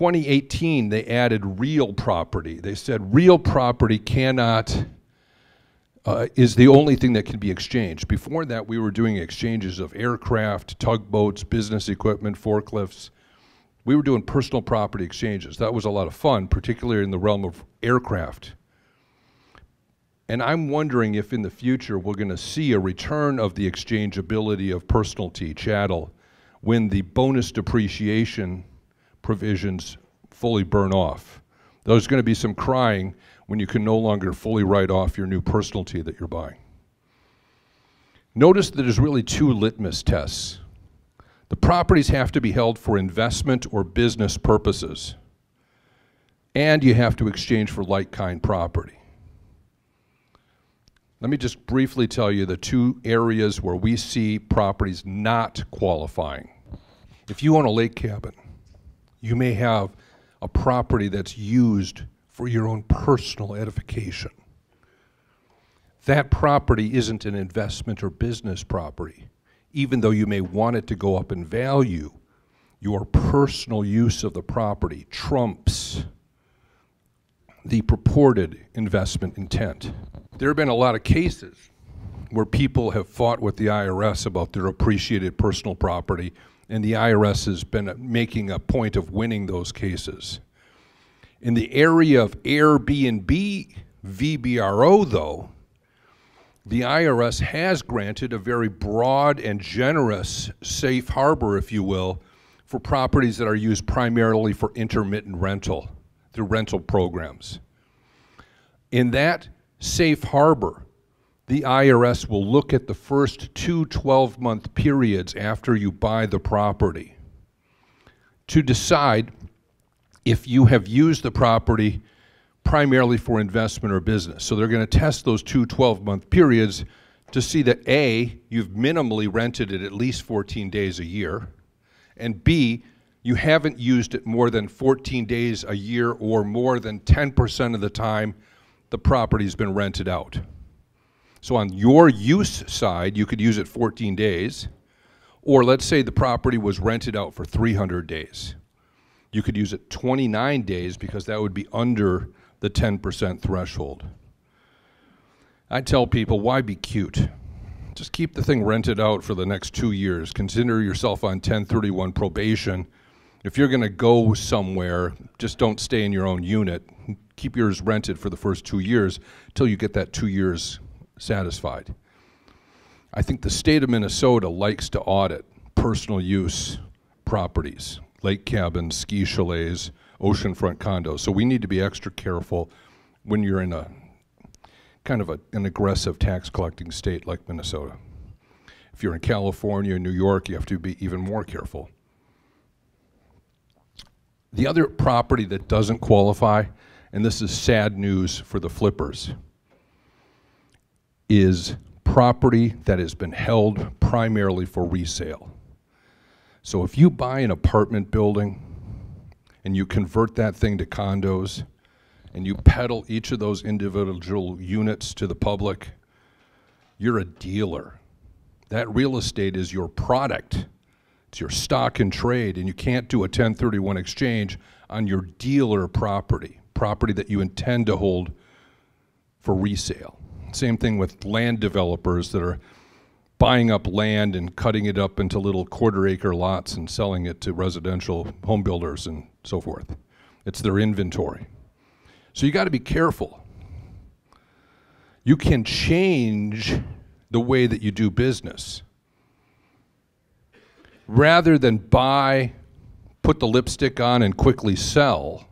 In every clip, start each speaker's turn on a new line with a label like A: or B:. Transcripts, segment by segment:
A: 2018, they added real property. They said real property cannot, is the only thing that can be exchanged. Before that, we were doing exchanges of aircraft, tugboats, business equipment, forklifts. We were doing personal property exchanges. That was a lot of fun, particularly in the realm of aircraft. And I'm wondering if in the future we're going to see a return of the exchangeability of personalty, chattel, when the bonus depreciation provisions fully burn off. There's going to be some crying when you can no longer fully write off your new personalty that you're buying. Notice that there's really two litmus tests. The properties have to be held for investment or business purposes, and you have to exchange for like-kind property. Let me just briefly tell you the two areas where we see properties not qualifying. If you own a lake cabin, you may have a property that's used for your own personal edification. That property isn't an investment or business property. Even though you may want it to go up in value, your personal use of the property trumps the purported investment intent. There have been a lot of cases where people have fought with the IRS about their appreciated personal property, and the IRS has been making a point of winning those cases. In the area of Airbnb VBRO, though, the IRS has granted a very broad and generous safe harbor, if you will, for properties that are used primarily for intermittent rental through rental programs. In that safe harbor, the IRS will look at the first two 12-month periods after you buy the property to decide if you have used the property primarily for investment or business. So they're going to test those two 12-month periods to see that A, you've minimally rented it at least 14 days a year, and B, you haven't used it more than 14 days a year or more than 10% of the time the property's been rented out. So on your use side, you could use it 14 days, or let's say the property was rented out for 300 days. You could use it 29 days because that would be under the 10% threshold. I tell people, why be cute? Just keep the thing rented out for the next 2 years. Consider yourself on 1031 probation. If you're going to go somewhere, just don't stay in your own unit. Keep yours rented for the first 2 years until you get that 2 years satisfied. I think the state of Minnesota likes to audit personal use properties, lake cabins, ski chalets, oceanfront condos. So we need to be extra careful when you're in a kind of an aggressive tax collecting state like Minnesota. If you're in California or New York, you have to be even more careful. The other property that doesn't qualify, and this is sad news for the flippers, is property that has been held primarily for resale. So if you buy an apartment building and you convert that thing to condos and you peddle each of those individual units to the public, you're a dealer. That real estate is your product. It's your stock and trade, and you can't do a 1031 exchange on your dealer property that you intend to hold for resale. Same thing with land developers that are buying up land and cutting it up into little quarter-acre lots and selling it to residential home builders and so forth. It's their inventory. So you got to be careful. You can change the way that you do business. Rather than buy, put the lipstick on, and quickly sell,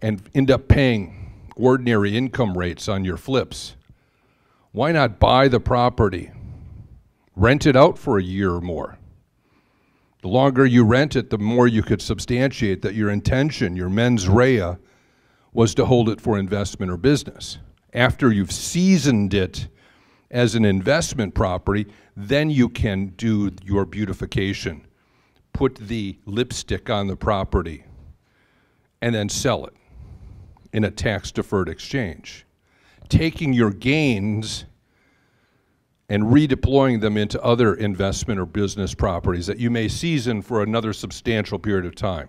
A: and end up paying ordinary income rates on your flips, why not buy the property, rent it out for a year or more? The longer you rent it, the more you could substantiate that your intention, your mens rea, was to hold it for investment or business. After you've seasoned it as an investment property, then you can do your beautification, put the lipstick on the property, and then sell it in a tax-deferred exchange, taking your gains and redeploying them into other investment or business properties that you may season for another substantial period of time.